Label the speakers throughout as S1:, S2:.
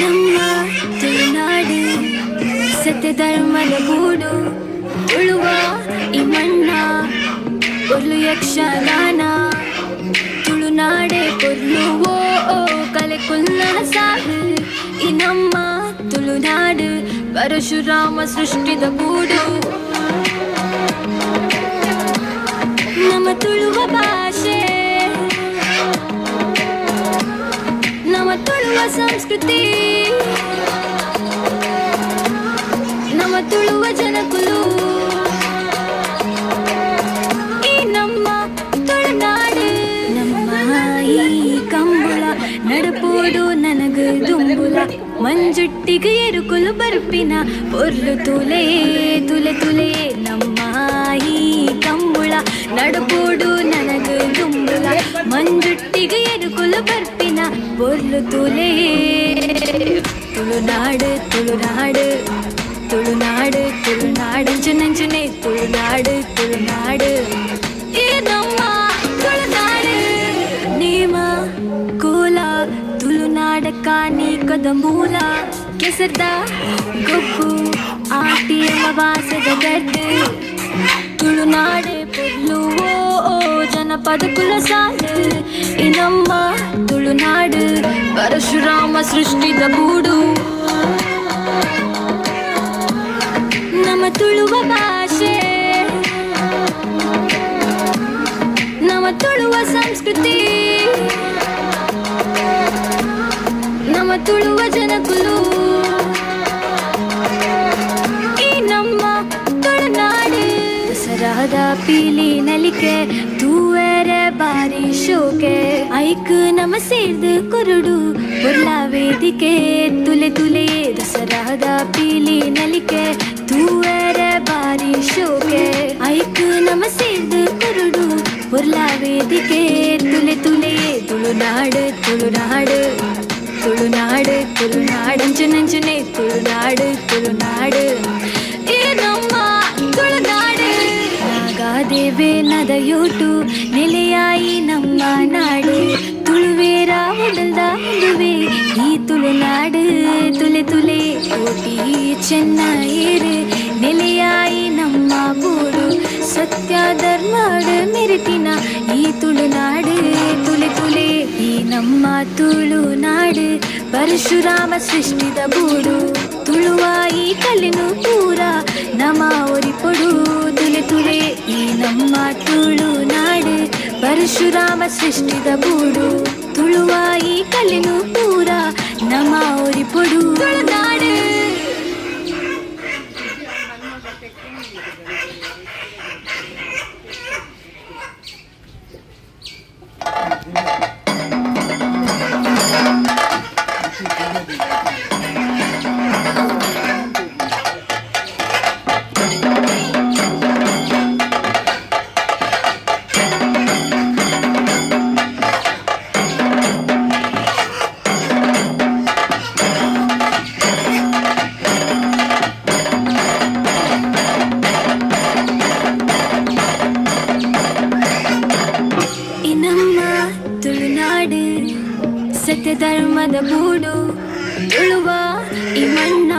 S1: ನಮ್ಮ ತುಳುನಾಡು ಸತ್ಯ ಧರ್ಮದ ಗೂಡು ಉಳುವ ಈ ಮಣ್ಣ ಒರ್ಲು ಯಕ್ಷಗಾನ ತುಳುನಾಡೆ ಕೊರ್ಲುವೋ ಕಲೆ ಕುಲ್ಲನ ಸಾಗು ಈ ನಮ್ಮ ತುಳುನಾಡು ಪರಶುರಾಮ ಸೃಷ್ಟಿದ ಗೂಡು ನಮ್ಮ ತುಳುವ ಭಾಷೆ ನಮ್ಮ ತುಳುವ ಸಂಸ್ಕೃತಿ ನಮ್ಮ ತುಳುವ ಜನಕುಲು ಈ ನಮ್ಮ ತುಳುನಾಡು ನಮ್ಮ ಈ ಕಂಬುಳ ನಡಪೋಡು ನನಗೆ ದುಂಬುಲ ಮಂಜುಟ್ಟಿಗೆ ಎರುಕುಲು ಬರ್ಪಿನ ಪೊರ್ಲು ತುಲೆ ತುಲೆ ತುಲೆ ನಮ್ಮ ಈ ಕಂಬುಳ ನಡಪೋಡು ನನಗೆ ದುಂಬುಲ ಮಂಜುಟ್ಟಿಗೆ ಎರುಕುಲು ಬರ್ಪಿನ ಪೊರ್ಲು ತುಲೆ ತುಳುನಾಡು ತುಳುನಾಡು ತುಳುನಾಡು ತುಳುನಾಡಂಚು ನಂಚುನೆ ತುಳುನಾಡು ತುಳುನಾಡು ಈ ನಮ್ಮ ತುಳುನಾಡು ನೇಮ ಕೋಲ ತುಳುನಾಡ ಕಾನಿಕದ ಮೂಲ ಕೆಸರ್ದ ಗೊಬ್ಬು ಆಟಿಯ ವಾಸದ ಗಡ್ಡೆ ತುಳುನಾಡೆ ಪೊರ್ಲುವೋ ಜನಪದ ಕುಲ ಸಾಲು ಈ ನಮ್ಮ ತುಳುನಾಡು ಪರಶುರಾಮ ಸೃಷ್ಟಿದ ಗೂಡು ನಮ್ಮ ತುಳುವ ಭಾಷೆ ನಮ್ಮ ತುಳುವ ಸಂಸ್ಕೃತಿ ನಮ್ಮ ತುಳುವ ಜನಕುಲು ಈ ನಮ್ಮ ತುಳುನಾಡು ದಸರಾದ ಪೀಲಿ ನಲಿಕೆ ತೂವರೆ ಬಾರಿ ಶೋಕೆ ಐಕ್ ನಮ ಸೇರ್ದು ಕೊರಡು ಬೊರ್ಲ ವೇದಿಕೆ ತುಲೆ ತುಲೆ ದಸರಾದ ಪೀಲಿ ನಲಿಕೆ ತೂವರೆ ಬಾರಿ ಶೋಕೆ ಐಕ್ ನಮ ಸೇರ್ದು ಕೊರಡು ಬೊರ್ಲ ವೇದಿಕೆ ತುಲೆ ತುಲೆ ತುಳುನಾಡು ತುಳುನಾಡು ತುಳುನಾಡು ತುಳುನಾಡಂಚು ನಂಚುನೆ ತುಳುನಾಡು ತುಳುನಾಡು ಈ ನಮ್ಮ ತುಳುನಾಡು ನಾಗಾದೇವೆ ನದಯೋಟು ನೆಲೆಯಾಯಿ ನಮ್ಮ ನಾಡು ತುಳುವೇರ ಉಡಲ್ದ ಉಡುವೆ ಈ ತುಳುನಾಡು ತುಲೆ ತುಲೆ ಕೋಟಿ ಚೆನ್ನೈರು ನೆಲೆಯಾಯಿ ನಮ್ಮ ಗೂಡು ಸತ್ಯ ಧರ್ಮಡು ಮೆರುಟಿನ ಈ ತುಳುನಾಡು ತುಲೆ ತುಲೆ ಈ ನಮ್ಮ ತುಳುನಾಡು ಪರಶುರಾಮ ಸೃಷ್ಟಿದ ಗೂಡು ತುಳುವ ಈ ಕಲ್ಲಿನು ಪೂರ ನಮ ಒರಿಪೊಡು ತುಲೆ ತುಲೆ ಈ ನಮ್ಮ ತುಳುನಾಡು ಪರಶುರಾಮ ಸೃಷ್ಟಿದ ಗೂಡು ತುಳುವ ಈ ಕಲ್ಲಿನು ಪೂರ ನಮ ಒರಿಪೊಡು ತುಳುನಾಡು ಸತ್ಯ ಧರ್ಮದ ಗೂಡು ಉಳುವ ಈ ಮಣ್ಣ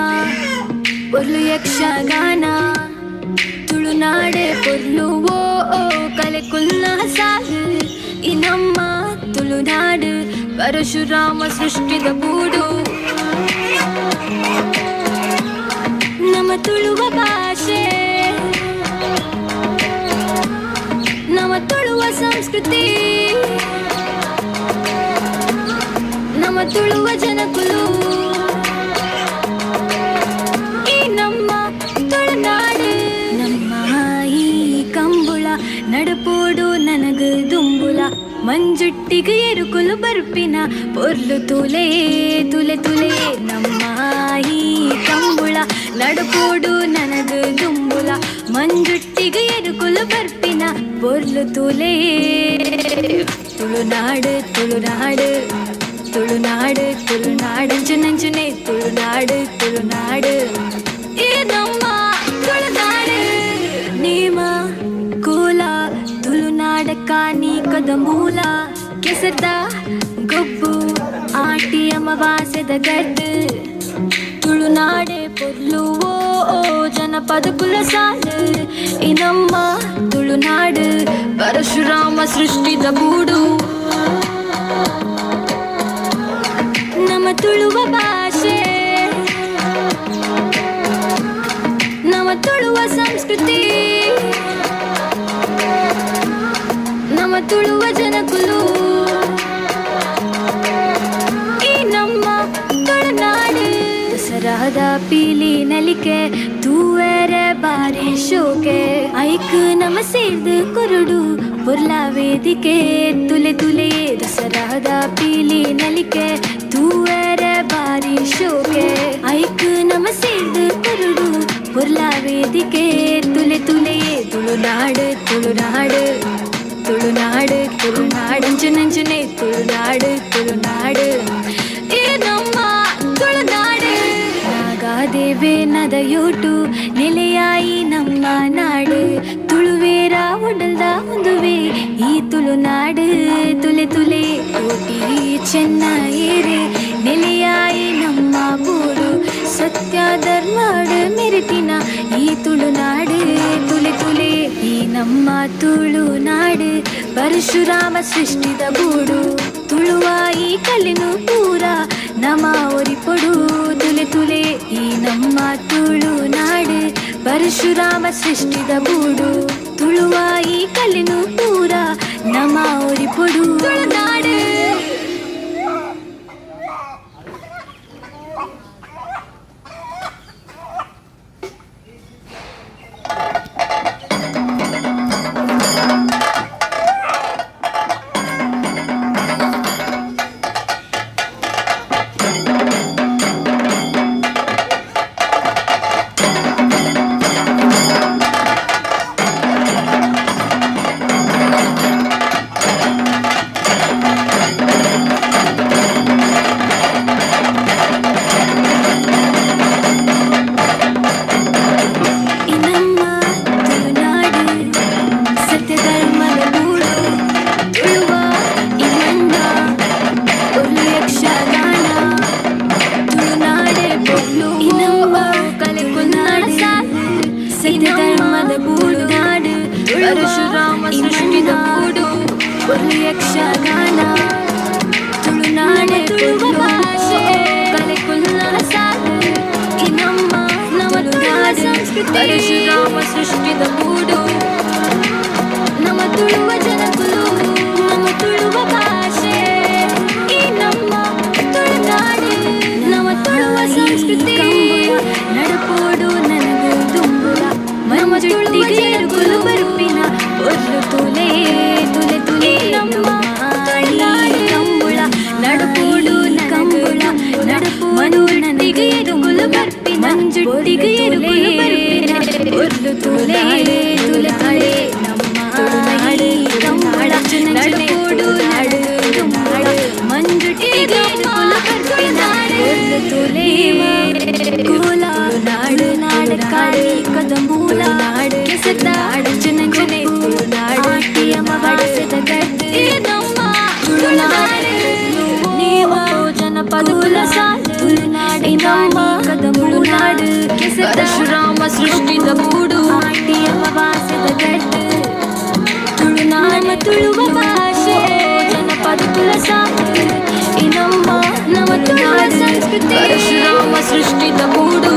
S1: ಒರ್ಲು ಯಕ್ಷಗಾನ ತುಳುನಾಡೆ ಪೊರ್ಲುವೋ ಕಲೆ ಕುಲ್ಲ ಸಾಲು ಈ ನಮ್ಮ ತುಳುನಾಡು ಪರಶುರಾಮ ಸೃಷ್ಟಿದ ಗೂಡು ನಮ್ಮ ತುಳುವ ಭಾಷೆ ನಮ್ಮ ತುಳುವ ಸಂಸ್ಕೃತಿ ನಮ್ಮ ತುಳುವ ಜನಕುಲು ಈ ನಮ್ಮ ತುಳುನಾಡು ನಮ್ಮ ಈ ಕಂಬುಳ ನಡಪೋಡು ನನಗೆ ದುಂಬುಲ ಮಂಜುಟ್ಟಿಗೆ ಎರುಕುಲು ಬರ್ಪಿನ ಪೊರ್ಲು ತುಲೆ ತುಲೆ ತುಲೆ ನಮ್ಮ ಈ ಕಂಬುಳ ನಡಪೋಡು ನನಗೆ ದುಂಬುಲ ಮಂಜುಟ್ಟಿಗೆ ಎರುಕುಲು ಬರ್ಪಿನ ಪೊರ್ಲು ತುಲೆ ತುಳುನಾಡು ತುಳುನಾಡು ತುಳುನಾಡು ತುಳುನಾಡಂಚು ನಂಚುನೆ ತುಳುನಾಡು ತುಳುನಾಡು ಈ ನಮ್ಮ ತುಳುನಾಡು ನೇಮ ಕೋಲ ತುಳುನಾಡ ಕಾನಿಕದ ಮೂಲ ಕೆಸರ್ದ ಗೊಬ್ಬು ಆಟಿ ಅಮಾವಾಸ್ಯದ ಭಾಷೆದ ಗಡ್ಡು ತುಳುನಾಡೆ ಪೊರ್ಲುವೋ ಜನಪದ ಕುಲ ಸಾಲು ಈ ನಮ್ಮ ತುಳುನಾಡು ಪರಶುರಾಮ ಸೃಷ್ಟಿದ ಗೂಡು ನಮ್ಮ ತುಳುವ ಭಾಷೆ ನಮ್ಮ ತುಳುವ ಸಂಸ್ಕೃತಿ ನಮ್ಮ ತುಳುವ ಜನಕುಲು ಈ ನಮ್ಮ ತುಳುನಾಡು ದಸರಾದ ಪೀಲಿ ನಲಿಕೆ ತೂವರೆ ಬಾರಿ ಶೋಕೆ ಐಕ್ ನಮ ಸೇರ್ದು ಕುರುಡು ಪುರ್ಲ ವೇದಿಕೆ ತುಲೆ ತುಲೆ ದಸರಾದ ಪೀಲಿ ನಲಿಕೆ ತೂವರೆ ಬಾರಿ ಶೋಕೆ ಐಕ್ ನಮ ಸೇರ್ದು ಕುರುಡು ಪುರ್ಲ ವೇದಿಕೆ ತುಲೆ ತುಲೆ ತುಳುನಾಡು ತುಳುನಾಡು ತುಳುನಾಡು ತುಳುನಾಡಂಚು ನಂಚುನೆ ತುಳುನಾಡು ತುಳುನಾಡು ಈ ನಮ್ಮ ತುಳುನಾಡು ನಾಗಾದೇವೆ ನದಯೋಟು ನೆಲೆಯಾಯಿ ನಮ್ಮ ನಾಡು ತುಳುವೇರ ಒಡಲ್ದ ಒಂದುವೆ ಈ ತುಳುನಾಡು ತುಲೆ ತುಲೆ ಕೋಟಿ ಚೆನ್ನ ಏರೆ ನೆಲೆಯಾಯಿ ನಮ್ಮ ಗೂಡು ಸತ್ಯ ಧರ್ಮಾಡು ಮೆರೆತಿನ ಈ ತುಳುನಾಡು ತುಲೆ ತುಲೆ ಈ ನಮ್ಮ ತುಳುನಾಡು ಪರಶುರಾಮ ಸೃಷ್ಟಿದ ಗೂಡು ತುಳುವ ಈ ಕಲಿನು ಪೂರ ನಮ ಒರಿಪೊಡು ತುಲೆ ತುಲೆ ಈ ನಮ್ಮ ತುಳುನಾಡು ಪರಶುರಾಮ ಸೃಷ್ಟಿದ ಗೂಡು ತುಳುವ ಈ ಕಲಿನು ಪೂರ ನಮ ಒರಿಪೊಡು ತುಳುನಾಡು ಪರಶುರಾಮ ಸೃಷ್ಟಿದ ಗೂಡು ಒಂದು ಯಕ್ಷಗಾನ ತುಳುನಾಡೆ ತುಳುವ ಭಾಷೆ ಕಲೆ ಕುಲ್ಲಾರ ಸಾಲು ಈ ನಮ್ಮ ತುಳುನಾಡ ಸಂಸ್ಕೃತಿ ಪರಶುರಾಮ ಸೃಷ್ಟಿದ ಗೂಡು ನಮ್ಮ ತುಳುವ ಜನಕುಲು ನಮ್ಮ ತುಳುವ ಭಾಷೆ ಈ ನಮ್ಮ ತುಳುನಾಡು ನಮ್ಮ ತುಳುವ ಸಂಸ್ಕೃತಿ ನಡುಪೋಡು ನನಗೆ ತುಂಬುಳ ನಮ್ಮ ತುಳುವಿಗೆ ಕುಲು ಬರ್ಪಿನ ಒರ್ಲು ತುಲೆ ತುಲೆ ತುಲೆ ನಮ್ಮ ಕಂಬುಳ ನಡುಪೋಡು ಕಂಬುಳ ನಡುಪು ಮನುಟಿಗೆ ಕುಲು ಬರ್ಪಿನ ಮಂಜುಟ್ಟಿಗೆ ಕುಲು ಬರ್ಪಿನ ಒರ್ಲು ತುಲೆ ತುಲೆ ತುಲೆ ನಮ್ಮ ಕಂಬುಳ ನಡುಪೋಡು ನಡುಪುಳ ಮಂಜುಟ್ಟಿಗೆ ಕುಲು ಬರ್ಪಿನ ಒರ್ಲು ತುಲೆ ಕೋಲ ನಾಡು ನಾಡು ಕಾಳಿ ಕದಂಬೂಲ ನಾಡು ಕೆಸದ ಅಡಚನೆ ತುಳುನಾಡು ಆಟಿಯ ಮವಾಸದ ಗಡ್ಡು ನಮ್ಮ ತುಳುನಾಡು ನೀವು ಜನಪದ ಕುಲ ಸಾಲು ತುಳುನಾಡಿ ನಮ್ಮ ಕದಂಬೂನಾಡು ಕೆಸದ ಪರಶುರಾಮ ಸೃಷ್ಟಿದ ಗೂಡು ಆಟಿಯ ಮವಾಸದ ಗಡ್ಡು ತುಳುನಾಡು ತುಳುವ ಭಾಷೆ ಜನಪದ ಕುಲ ಸಾಲು ಈ ನಮ್ಮ ತುಳುವ ಸಂಸ್ಕೃತಿ ಪರಶುರಾಮ ಸೃಷ್ಟಿದ ಗೂಡು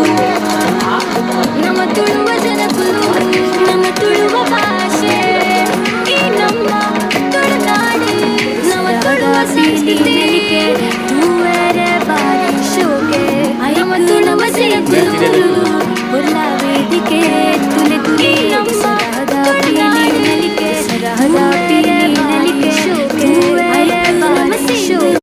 S1: ನಮ್ಮ ತುಳುವ ಜನಕುಲು ನಮ್ಮ ತುಳುವ ಭಾಷೆ ಈ ನಮ್ಮ ತುಳುನಾಡು ನಮ್ಮ ತುಳುವ ಸಂಸ್ಕೃತಿ